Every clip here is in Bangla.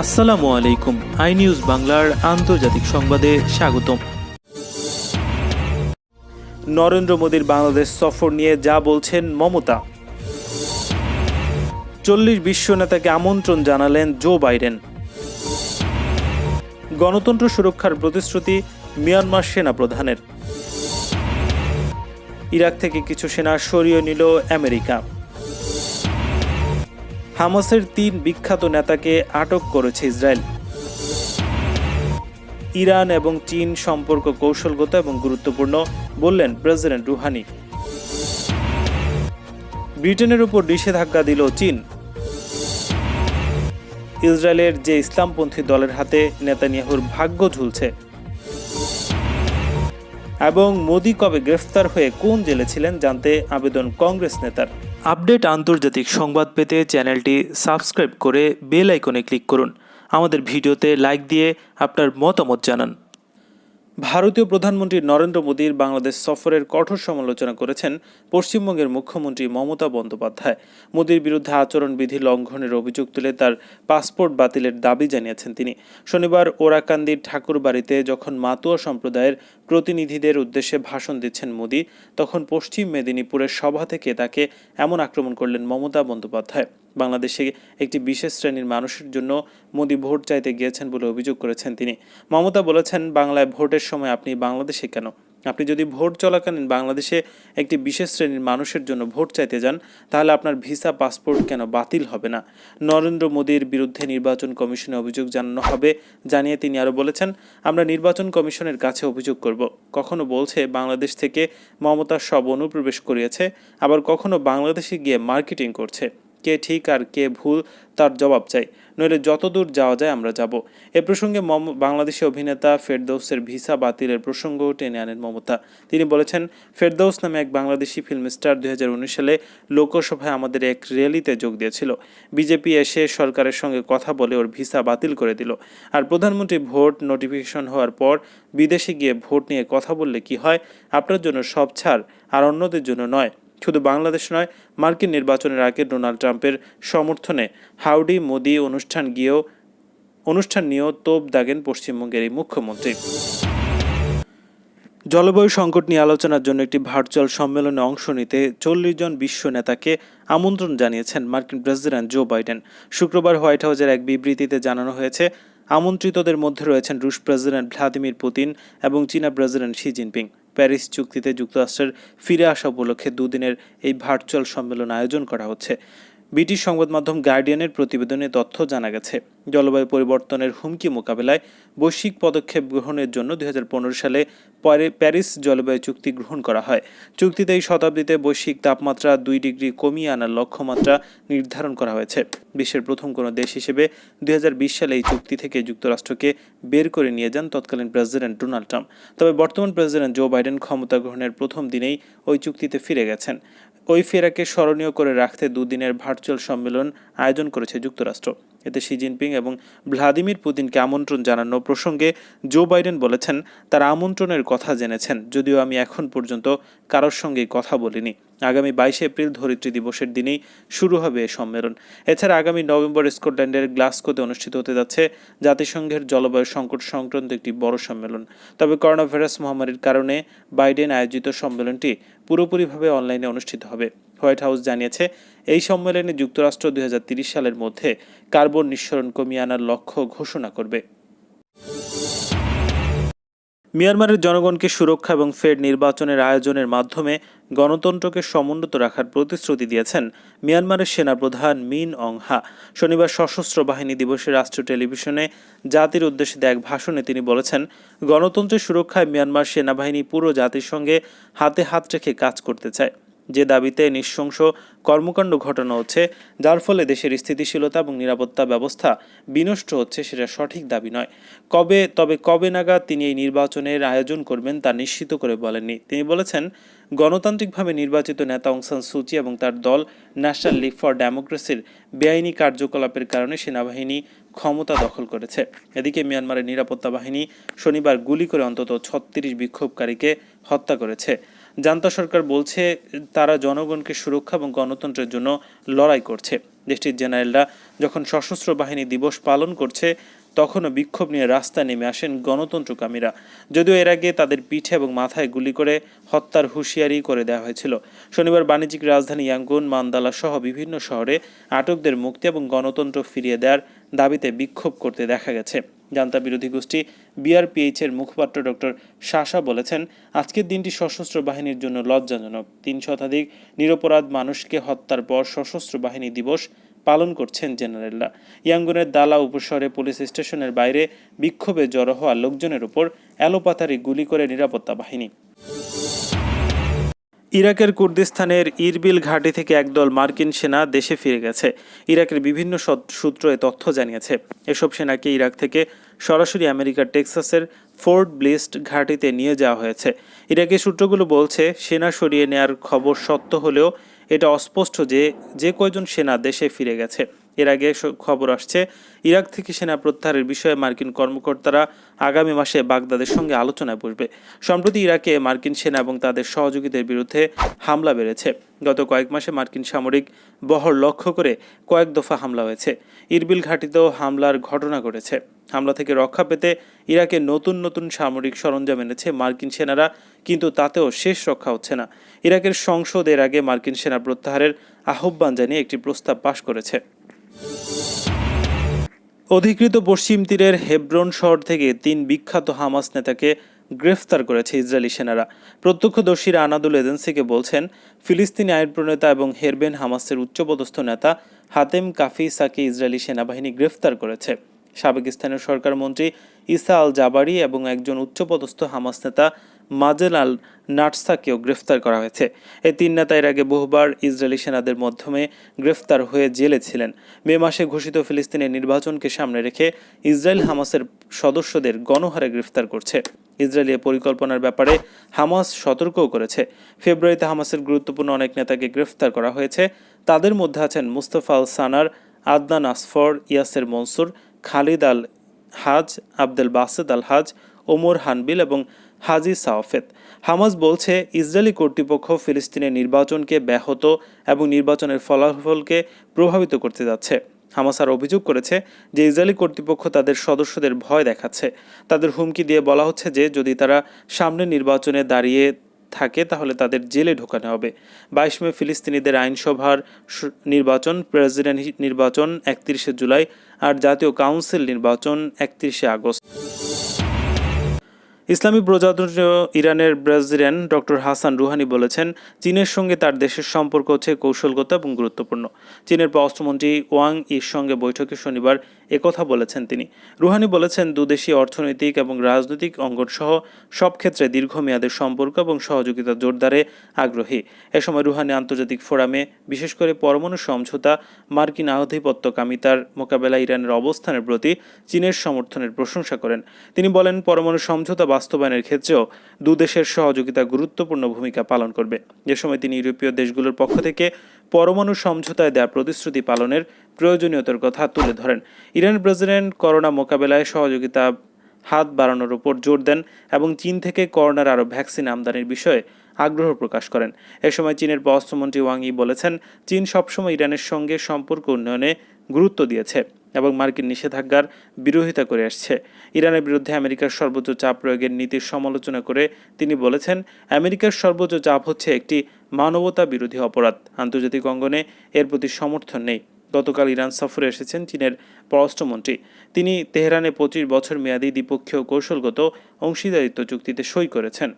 আসসালামু আলাইকুম। আই নিউজ বাংলার আন্তর্জাতিক সংবাদে স্বাগতম। নরেন্দ্র মোদীর বাংলাদেশ সফর নিয়ে যা বলছেন মমতা। 40 বিশ্ব নেতাকে আমন্ত্রণ জানালেন জো বাইডেন। গণতন্ত্র সুরক্ষার প্রতিশ্রুতি মিয়ানমার সেনা প্রধানের। ইরাক থেকে কিছু সেনা সরিয়ে নিল আমেরিকা। হামাসের 3 বিখ্যাত নেতাকে আটক করেছে ইসরায়েল। ইরান এবং চীন সম্পর্ক কৌশলগত এবং গুরুত্বপূর্ণ বললেন প্রেসিডেন্ট রুহানি। ব্রিটেনের উপর নিষেধাজ্ঞা দিল চীন। ইসরায়েলের যে ইসলামপন্থী দলের হাতে নেতানিয়াহুর ভাগ্য ঝুলছে। এবং মোদি কবে গ্রেফতার হয়ে কোন জেলে ছিলেন জানতে আবেদন কংগ্রেস নেতার। আপডেট আন্তর্জাতিক সংবাদ পেতে চ্যানেলটি সাবস্ক্রাইব করে বেল আইকনে ক্লিক করুন। আমাদের ভিডিওতে লাইক দিয়ে আপনার মতামত জানান। ভারতীয় প্রধানমন্ত্রী নরেন্দ্র মোদীর বাংলাদেশ সফরের কঠোর সমালোচনা করেছেন পশ্চিমবঙ্গের মুখ্যমন্ত্রী মমতা বন্দ্যোপাধ্যায়। মোদীর বিরুদ্ধে আচরণবিধি লঙ্ঘনের অভিযোগ তুলে তার পাসপোর্ট বাতিলের দাবি জানিয়েছেন তিনি। শনিবার ওরাকান্দির ঠাকুরবাড়িতে যখন মাতুয়া সম্প্রদায়ের প্রতিনিধিদের উদ্দেশ্যে ভাষণ দিচ্ছেন মোদী, তখন পশ্চিম মেদিনীপুরের সভা থেকে তাকে এমন আক্রমণ করলেন মমতা বন্দ্যোপাধ্যায়। বাংলাদেশে একটি বিশেষ শ্রেণীর মানুষের জন্য মোদী ভোট চাইতে গিয়েছেন বলে অভিযোগ করেছেন তিনি। মমতা বলেছেন, বাংলায় ভোটের সময় আপনি বাংলাদেশে কেন? আপনি যদি ভোট চলাকালীন বাংলাদেশে একটি বিশেষ শ্রেণীর মানুষের জন্য ভোট চাইতে যান, তাহলে আপনার ভিসা পাসপোর্ট কেন বাতিল হবে না? নরেন্দ্র মোদীর বিরুদ্ধে নির্বাচন কমিশনে অভিযোগ জানানো হবে জানিয়ে তিনি আরও বলেছেন, আমরা নির্বাচন কমিশনের কাছে অভিযোগ করব। কখনো বলছে বাংলাদেশ থেকে মমতা সব অনুপ্রবেশ করিয়েছে, আবার কখনো বাংলাদেশে গিয়ে মার্কেটিং করছে। কে ঠিক আর কে ভুল তার জবাব চাই, নইলে যতদূর যাওয়া যায় আমরা যাব। এ প্রসঙ্গে বাংলাদেশি অভিনেতা ফেরদৌসের ভিসা বাতিলের প্রসঙ্গও টেনে আনেন মমতা। তিনি বলেছেন, ফেরদৌস নামে এক বাংলাদেশি ফিল্ম স্টার 2019 সালে লোকসভায় আমাদের এক র্যালিতে যোগ দিয়েছিল। বিজেপি এসে সরকারের সঙ্গে কথা বলে ওর ভিসা বাতিল করে দিল। আর প্রধানমন্ত্রী ভোট নোটিফিকেশন হওয়ার পর বিদেশে গিয়ে ভোট নিয়ে কথা বললে কি হয়? আপনার জন্য সব ছাড়, আর অন্যদের জন্য নয়। শুধু বাংলাদেশ নয়, মার্কিন নির্বাচনের আগে ডোনাল্ড ট্রাম্পের সমর্থনে হাউডি মোদি অনুষ্ঠান নিয়েও তোপ দাগেন পশ্চিমবঙ্গের এই মুখ্যমন্ত্রী। জলবায়ু সংকট নিয়ে আলোচনার জন্য একটি ভার্চুয়াল সম্মেলনে অংশ নিতে 40 জন বিশ্ব নেতাকে আমন্ত্রণ জানিয়েছেন মার্কিন প্রেসিডেন্ট জো বাইডেন। শুক্রবার হোয়াইট হাউসের এক বিবৃতিতে জানানো হয়েছে, আমন্ত্রিতদের মধ্যে রয়েছেন রুশ প্রেসিডেন্ট ভ্লাদিমির পুতিন এবং চীনা প্রেসিডেন্ট শি জিনপিং। প্যারিস চুক্তিতে যুক্তরাষ্ট্রের ফিরে আসা উপলক্ষে দুদিনের এই ভার্চুয়াল সম্মেলন আয়োজন করা হচ্ছে। ব্রিটিশ সংবাদ মাধ্যম গার্ডিয়ানের প্রতিবেদনে তথ্য জানা গেছে, জলবায়ু পরিবর্তনের হুমকি মোকাবেলায় বৈশ্বিক পদক্ষেপ গ্রহণের জন্য 2015 সালে প্যারিস জলবায়ু চুক্তি গ্রহণ করা হয়। চুক্তিতে এই শতাব্দীতে বৈশ্বিক তাপমাত্রা 2 ডিগ্রি কমিয়ে আনার লক্ষ্যমাত্রা নির্ধারণ করা হয়েছে। বিশ্বের প্রথম কোনো দেশ হিসেবে 2020 সালে এই চুক্তি থেকে যুক্তরাষ্ট্রকে বের করে নিয়ে যান তৎকালীন প্রেসিডেন্ট ডোনাল্ড ট্রাম্প। তবে বর্তমান প্রেসিডেন্ট জো বাইডেন ক্ষমতা গ্রহণের প্রথম দিনেই ওই চুক্তিতে ফিরে গেছেন। ওই ফেরাকে স্মরণীয় করে রাখতে দুদিনের ভার্চুয়াল সম্মেলন আয়োজন করেছে যুক্তরাষ্ট্র। এতে শি জিনপিং এবং ভ্লাদিমির পুতিনকে আমন্ত্রণ জানানো প্রসঙ্গে জো বাইডেন বলেছেন, তারা আমন্ত্রণের কথা জেনেছেন, যদিও আমি এখন পর্যন্ত কারোর সঙ্গেই কথা বলিনি। আগামী 22 এপ্রিল ধরিত্রী দিবসের দিনেই শুরু হবে এই সম্মেলন। এছাড়া আগামী নভেম্বর স্কটল্যান্ডের গ্লাসগোতে অনুষ্ঠিত হতে যাচ্ছে জাতিসংঘের জলবায়ু সংকট সংক্রান্ত একটি বড় সম্মেলন। তবে করোনা ভাইরাস মহামারীর কারণে বাইডেন আয়োজিত সম্মেলনটি পুরোপুরিভাবে অনলাইনে অনুষ্ঠিত হবে। হোয়াইট হাউস জানিয়েছে, এই সম্মেলনে যুক্তরাষ্ট্র 2030 সালের মধ্যে কার্বন নিঃসরণ কমিয়ে আনার লক্ষ্য ঘোষণা করবে। মিয়ানমারের জনগণকে সুরক্ষা এবং ফের নির্বাচনের আয়োজনের মাধ্যমে গণতন্ত্রকে সমুন্নত রাখার প্রতিশ্রুতি দিয়েছেন মিয়ানমারের সেনাপ্রধান মিন অং হা। শনিবার সশস্ত্র বাহিনী দিবসে রাষ্ট্রীয় টেলিভিশনে জাতির উদ্দেশ্যে দেয়া এক ভাষণে তিনি বলেছেন, গণতন্ত্রের সুরক্ষায় মিয়ানমার সেনাবাহিনী পুরো জাতির সঙ্গে হাতে হাত রেখে কাজ করতে চায়। যে দাবিতে নৃশংস কর্মকাণ্ড ঘটানো হচ্ছে, যার ফলে দেশের স্থিতিশীলতা এবং নিরাপত্তা ব্যবস্থা বিনষ্ট হচ্ছে, সেটা সঠিক দাবি নয়। তবে কবে নাগাদ তিনি এই নির্বাচনের আয়োজন করবেন তা নিশ্চিত করে বলেননি। তিনি বলেছেন, গণতান্ত্রিকভাবে নির্বাচিত নেতা অং সান সু চি এবং তার দল ন্যাশনাল লিগ ফর ডেমোক্রেসির বেআইনি কার্যকলাপের কারণে সেনাবাহিনী ক্ষমতা দখল করেছে। এদিকে মিয়ানমারের নিরাপত্তা বাহিনী শনিবার গুলি করে অন্তত 36 বিক্ষোভকারীকে হত্যা করেছে। জান্তা সরকার বলছে, তারা জনগণকে সুরক্ষা এবং গণতন্ত্রের জন্য লড়াই করছে। দেশটির জেনারেলরা যখন সশস্ত্র বাহিনী দিবস পালন করছে তখনও বিক্ষোভ নিয়ে রাস্তায় নেমে আসেন গণতন্ত্রকামীরা। যদিও এর আগে তাদের পিঠে এবং মাথায় গুলি করে হত্যার হুঁশিয়ারি করে দেওয়া হয়েছিল। শনিবার বাণিজ্যিক রাজধানী ইয়াঙ্গুন, মান্দালা সহ বিভিন্ন শহরে আটকদের মুক্তি এবং গণতন্ত্র ফিরিয়ে দেওয়ার দাবিতে বিক্ষোভ করতে দেখা গেছে। জান্তা বিরোধী গোষ্ঠী বিআরপিএইচ এর মুখপাত্র ডক্টর শাসা বলেছেন, আজকের দিনটি সশস্ত্র বাহিনীর জন্য লজ্জাজনক। ৩ শতাধিক নিরপরাধ মানুষকে হত্যার পর সশস্ত্র বাহিনী দিবস পালন করছেন জেনারেলরা। ইয়াঙ্গুনের দালা উপশহরে পুলিশ স্টেশনের বাইরে বিক্ষোভে জড়ো হওয়া লোকজনের উপর এলোপাতাড়ি গুলি করে নিরাপত্তা বাহিনী। ইরাকের কুর্দিস্তানের ইরবিল ঘাঁটি থেকে একদল মার্কিন সেনা দেশে ফিরে গেছে। ইরাকের বিভিন্ন সূত্র এ তথ্য জানিয়েছে। এসব সেনাকে ইরাক থেকে সরাসরি আমেরিকার টেক্সাসের ফোর্ট ব্লিস ঘাঁটিতে নিয়ে যাওয়া হয়েছে। ইরাকি সূত্রগুলো বলছে, সেনা সরিয়ে নেয়ার খবর সত্য হলেও এটা অস্পষ্ট যে কয়জন সেনা দেশে ফিরে গেছে। এর আগে খবর আসছে, ইরাক থেকে সেনা প্রত্যাহারের বিষয়ে মার্কিন কর্মকর্তারা আগামী মাসে বাগদাদের সঙ্গে আলোচনায় বসবে। সম্প্রতি ইরাকে মার্কিন সেনা এবং তাদের সহযোগীদের বিরুদ্ধে হামলা বেড়েছে। গত কয়েক মাসে মার্কিন সামরিক বহর লক্ষ্য করে কয়েক দফা হামলা হয়েছে। ইরবিল ঘাঁটিতেও হামলার ঘটনা ঘটেছে। হামলা থেকে রক্ষা পেতে ইরাকে নতুন নতুন সামরিক সরঞ্জাম এনেছে মার্কিন সেনারা, কিন্তু তাতেও শেষ রক্ষা হচ্ছে না। ইরাকের সংসদ এর আগে মার্কিন সেনা প্রত্যাহারের আহ্বান জানিয়ে একটি প্রস্তাব পাশ করেছে। অধিকৃত পশ্চিম তীরের হেব্রন শহর থেকে 3 বিখ্যাত হামাস নেতাকে গ্রেফতার করেছে ইসরায়েলি সেনারা। প্রত্যক্ষদর্শীরা আনাদুল এজেন্সিকে বলছেন, ফিলিস্তিনি আইন প্রণেতা এবং হেরবেন হামাসের উচ্চপদস্থ নেতা হাতেম কাফিসাকে ইসরায়েলি সেনাবাহিনী গ্রেফতার করেছে। সাবেক স্থানীয় সরকার মন্ত্রী ইসা আল জাবারি এবং একজন উচ্চপদস্থ হামাস নেতা মাজেল আল নাটসাকেও গ্রেফতার করা হয়েছে। এই 3 নেতা এর আগে বহুবার ইসরায়েলি সেনাদের মাধ্যমে গ্রেফতার হয়ে জেলে ছিলেন। মে মাসে ঘোষিত ফিলিস্তিনের নির্বাচনকে সামনে রেখে ইসরায়েল হামাসের সদস্যদের গণহারে গ্রেফতার করছে। ইসরায়েলি পরিকল্পনার ব্যাপারে হামাস সতর্কও করেছে। ফেব্রুয়ারিতে হামাসের গুরুত্বপূর্ণ অনেক নেতাকে গ্রেফতার করা হয়েছে। তাদের মধ্যে আছেন মুস্তাফা আল সানার, আদনান আসফর, ইয়াসের মনসুর, খালিদ আল হাজ, আব্দুল বাসেদ আল হাজ, ওমর হানবিল এবং হাজি সাওফেত। হামাস বলছে, ইসরায়েলি কর্তৃপক্ষ ফিলিস্তিনের নির্বাচনকে ব্যাহত এবং নির্বাচনের ফলাফলকে প্রভাবিত করতে যাচ্ছে। হামাস আর অভিযোগ করেছে যে ইসরায়েলি কর্তৃপক্ষ তাদের সদস্যদের ভয় দেখাচ্ছে। তাদের হুমকি দিয়ে বলা হচ্ছে যে যদি তারা সামনে নির্বাচনে দাঁড়িয়ে থাকে তাহলে তাদের জেলে ঢোকানো হবে। 22 মে ফিলিস্তিনিদের আইনসভার নির্বাচন, প্রেসিডেন্ট নির্বাচন 31 জুলাই আর জাতীয় কাউন্সিল নির্বাচন 31 আগস্ট। ইসলামী প্রজাতন্ত্র ইরানের প্রেসিডেন্ট ডক্টর হাসান রুহানি বলেছেন, চীনের সঙ্গে তার দেশের সম্পর্ক হচ্ছে কৌশলগত এবং গুরুত্বপূর্ণ। চীনের পররাষ্ট্রমন্ত্রী ওয়াং ইর সঙ্গে বৈঠকে শনিবার একথা বলেছেন তিনি। রুহানি বলেছেন, দুদেশই অর্থনৈতিক এবং রাজনৈতিক অঙ্গন সহ সব ক্ষেত্রে দীর্ঘমেয়াদের সম্পর্ক এবং সহযোগিতা জোরদারে আগ্রহী। এ সময় রুহানি আন্তর্জাতিক ফোরামে বিশেষ করে পরমাণু সমঝোতা, মার্কিন আধিপত্যকামিতার মোকাবেলায় ইরানের অবস্থানের প্রতি চীনের সমর্থনের প্রশংসা করেন। তিনি বলেন, পরমাণু সমঝোতা বাস্তবায়নের ক্ষেত্রেও দুদেশের সহযোগিতা গুরুত্বপূর্ণ ভূমিকা পালন করবে। এ সময় তিনি ইউরোপীয় দেশগুলোর পক্ষ থেকে পরমাণু সমঝোতায় দেওয়া প্রতিশ্রুতি পালনের প্রয়োজনীয়তার কথা তুলে ধরেন। ইরানের প্রেসিডেন্ট করোনা মোকাবেলায় সহযোগিতা হাত বাড়ানোর উপর জোর দেন এবং চীন থেকে করোনার আরও ভ্যাকসিন আমদানির বিষয়ে আগ্রহ প্রকাশ করেন। এ সময় চীনের পররাষ্ট্রমন্ত্রী ওয়াং ই বলেছেন, চীন সবসময় ইরানের সঙ্গে সম্পর্ক উন্নয়নে গুরুত্ব দিয়েছে এবং মার্কিন নিষেধাজ্ঞার বিরোধিতা করে আসছে। ইরানের বিরুদ্ধে আমেরিকার সর্বোচ্চ চাপ প্রয়োগের নীতির সমালোচনা করে তিনি বলেছেন, আমেরিকার সর্বোচ্চ চাপ হচ্ছে একটি মানবতা বিরোধী অপরাধ। আন্তর্জাতিক অঙ্গনে এর প্রতি সমর্থন নেই। গতকাল ইরান সফরে এসেছেন চীনের পররাষ্ট্রমন্ত্রী। তিনি তেহরানে 25 বছর মেয়াদী দ্বিপক্ষীয় কৌশলগত অংশীদারিত্ব চুক্তিতে সই করেছেন।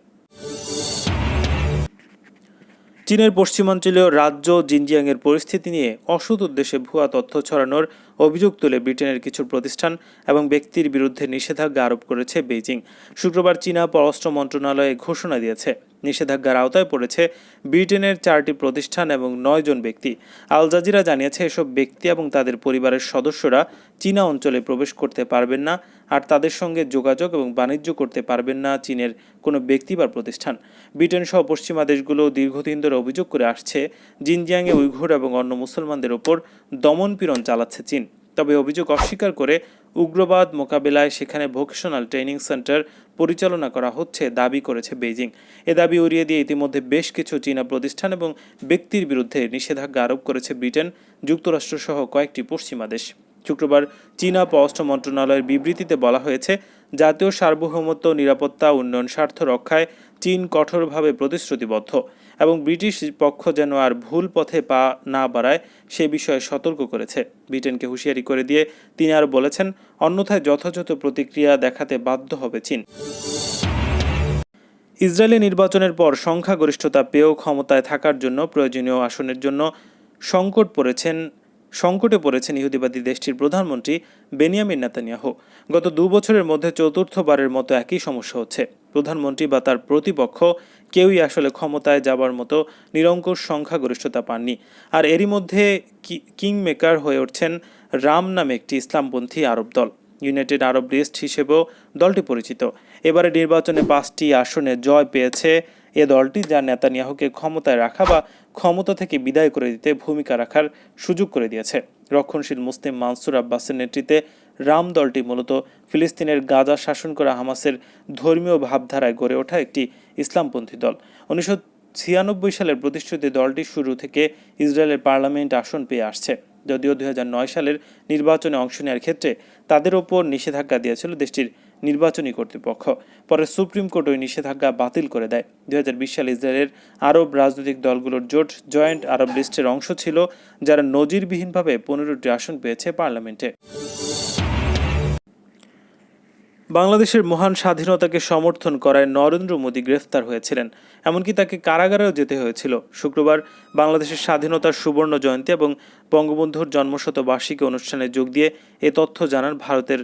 চীনের পশ্চিমাঞ্চলীয় রাজ্য জিনজিয়াংয়ের পরিস্থিতি নিয়ে অসৎ উদ্দেশ্যে ভুয়া তথ্য ছড়ানোর অভিযোগ তুলে ব্রিটেনের কিছু প্রতিষ্ঠান এবং ব্যক্তির বিরুদ্ধে নিষেধাজ্ঞা আরোপ করেছে বেইজিং। শুক্রবার চীনা পররাষ্ট্র মন্ত্রণালয় ঘোষণা দিয়েছে, নিষেধাজ্ঞার আওতায় পড়েছে ব্রিটেনের 4টি প্রতিষ্ঠান এবং 9 জন ব্যক্তি। আল জাজিরা জানিয়েছে, এসব ব্যক্তি এবং তাদের পরিবারের সদস্যরা চীনা অঞ্চলে প্রবেশ করতে পারবেন না আর তাদের সঙ্গে যোগাযোগ এবং বাণিজ্য করতে পারবেন না চীনের কোনো ব্যক্তি বা প্রতিষ্ঠান। ব্রিটেন সহ পশ্চিমা দেশগুলো দীর্ঘদিন ধরে অভিযোগ করে আসছে, জিনজিয়াংয়ে উইঘুর এবং অন্য মুসলমানদের ওপর দমনপীড়ন চালাচ্ছে চীন। তবে অভিযোগ অস্বীকার করে উগ্রবাদ মোকাবিলায় সেখানে ভোকেশনাল ট্রেনিং সেন্টার পরিচালনা করা হচ্ছে দাবি করেছে বেইজিং। এ দাবি উড়িয়ে দিয়ে ইতিমধ্যে বেশ কিছু চীনা প্রতিষ্ঠান এবং ব্যক্তির বিরুদ্ধে নিষেধাজ্ঞা আরোপ করেছে ব্রিটেন, যুক্তরাষ্ট্রসহ কয়েকটি পশ্চিমা দেশ। শুক্রবার চীনা পররাষ্ট্র মন্ত্রণালয়ের বিবৃতিতে বলা হয়েছে, জাতীয় সার্বভৌমত্ব, নিরাপত্তা, উন্নয়ন স্বার্থ রক্ষায় চীন কঠোরভাবে প্রতিশ্রুতিবদ্ধ এবং ব্রিটিশ পক্ষ যেন আর ভুল পথে পা না বাড়ায় সে বিষয়ে সতর্ক করেছে। ব্রিটেনকে হুঁশিয়ারি করে দিয়ে তিনি আরও বলেছেন, অন্যথায় যথাযথ প্রতিক্রিয়া দেখাতে বাধ্য হবে চীন। ইসরায়েলি নির্বাচনের পর সংখ্যাগরিষ্ঠতা পেয়েও ক্ষমতায় থাকার জন্য প্রয়োজনীয় আসনের জন্য সংকটে পড়েছেন ইহুদিবাদী দেশটির প্রধানমন্ত্রী বেনিয়ামিন নেতানিয়াহু। গত 2 বছরের মধ্যে চতুর্থবারের মতো একই সমস্যা হচ্ছে। প্রধানমন্ত্রী বা তার প্রতিপক্ষ কেউই আসলে ক্ষমতায় যাবার মতো নিরঙ্কুশ সংখ্যাগরিষ্ঠতা পাননি। আর এরই মধ্যে কিংমেকার হয়ে উঠছেন রাম নামে একটি ইসলামপন্থী আরব দল। ইউনাইটেড আরব লিস্ট হিসেবেও দলটি পরিচিত। এবারে নির্বাচনে 5টি আসনে জয় পেয়েছে এ দলটি, যা নেতানিয়াহুকে ক্ষমতায় রাখা বা ক্ষমতা থেকে বিদায় করে দিতে ভূমিকা রাখার সুযোগ করে দিয়েছে। রক্ষণশীল মুসলিম মানসুর আব্বাসের নেতৃত্বে রাম দলটি মূলত ফিলিস্তিনের গাজা শাসন করা হামাসের ধর্মীয় ভাবধারায় গড়ে ওঠা একটি ইসলামপন্থী দল। 1996 সালের প্রতিষ্ঠিত দলটি শুরু থেকে ইসরায়েলের পার্লামেন্ট আসন পেয়ে আসছে। যদিও 2009 সালের নির্বাচনে অংশ নেওয়ার ক্ষেত্রে তাদের ওপর নিষেধাজ্ঞা দিয়েছিল দেশটির নির্বাচনী কর্তৃপক্ষ। পরে সুপ্রিম কোর্ট ওই নিষেধাজ্ঞা বাতিল করে দেয়। 2020 সালে ইসরায়েলের আরব রাজনৈতিক দলগুলোর জোট জয়েন্ট আরব লিস্টের অংশ ছিল, যারা নজিরবিহীনভাবে 15টি আসন পেয়েছে পার্লামেন্টে। বাংলাদেশের মহান স্বাধীনতাকে সমর্থন করায় নরেন্দ্র মোদী গ্রেফতার হয়েছিলেন, এমনকি তাকে কারাগারেও যেতে হয়েছিল। শুক্রবার বাংলাদেশের স্বাধীনতার সুবর্ণ জয়ন্তী এবং বঙ্গবন্ধুর জন্মশতবার্ষিকী অনুষ্ঠানে যোগ দিয়ে এ তথ্য জানান ভারতের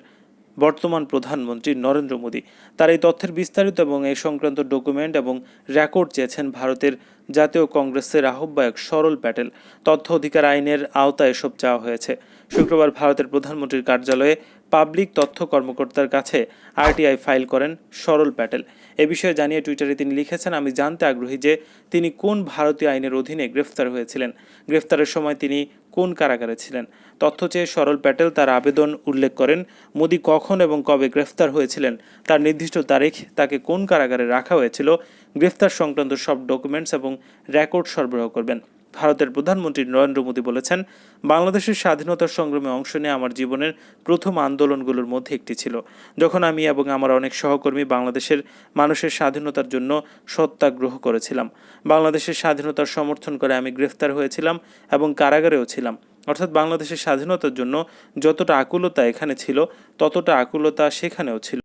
বর্তমান প্রধানমন্ত্রী নরেন্দ্র মোদী। তার এই তথ্যের বিস্তারিত এবং এই সংক্রান্ত ডকুমেন্ট এবং রেকর্ড চেয়েছেন ভারতের জাতীয় কংগ্রেসের আহ্বায়ক সরল প্যাটেল। তথ্য অধিকার আইনের আওতায় এসব চাওয়া হয়েছে। শুক্রবার ভারতের প্রধানমন্ত্রীর কার্যালয়ে পাবলিক তথ্য কর্মকর্তার কাছে আরটিআই ফাইল করেন সরল প্যাটেল। এ বিষয়ে জানিয়ে টুইটারে তিনি লিখেছেন, আমি জানতে আগ্রহী যে তিনি কোন ভারতীয় আইনের অধীনে গ্রেফতার হয়েছিলেন, গ্রেফতারের সময় তিনি কোন কারাগারে ছিলেন। তথ্য চেয়ে সরল প্যাটেল তার আবেদন উল্লেখ করেন। মোদী কখন এবং কবে গ্রেফতার হয়েছিলেন, তার নির্দিষ্ট তারিখ, তাকে কোন কারাগারে রাখা হয়েছিল, গ্রেফতার সংক্রান্ত সব ডকুমেন্টস এবং রেকর্ড সরবরাহ করবেন। ভারতের প্রধানমন্ত্রী নরেন্দ্র মোদী বলেছেন, বাংলাদেশের স্বাধীনতার সংগ্রামে অংশ নিয়ে আমার জীবনের প্রথম আন্দোলনগুলোর মধ্যে একটি ছিল, যখন আমি এবং আমার অনেক সহকর্মী বাংলাদেশের মানুষের স্বাধীনতার জন্য সত্যাগ্রহ করেছিলাম। বাংলাদেশের স্বাধীনতার সমর্থন করে আমি গ্রেফতার হয়েছিলাম এবং কারাগারেও ছিলাম। অর্থাৎ বাংলাদেশের স্বাধীনতার জন্য যতটা আকুলতা এখানে ছিল, ততটা আকুলতা সেখানেও ছিল।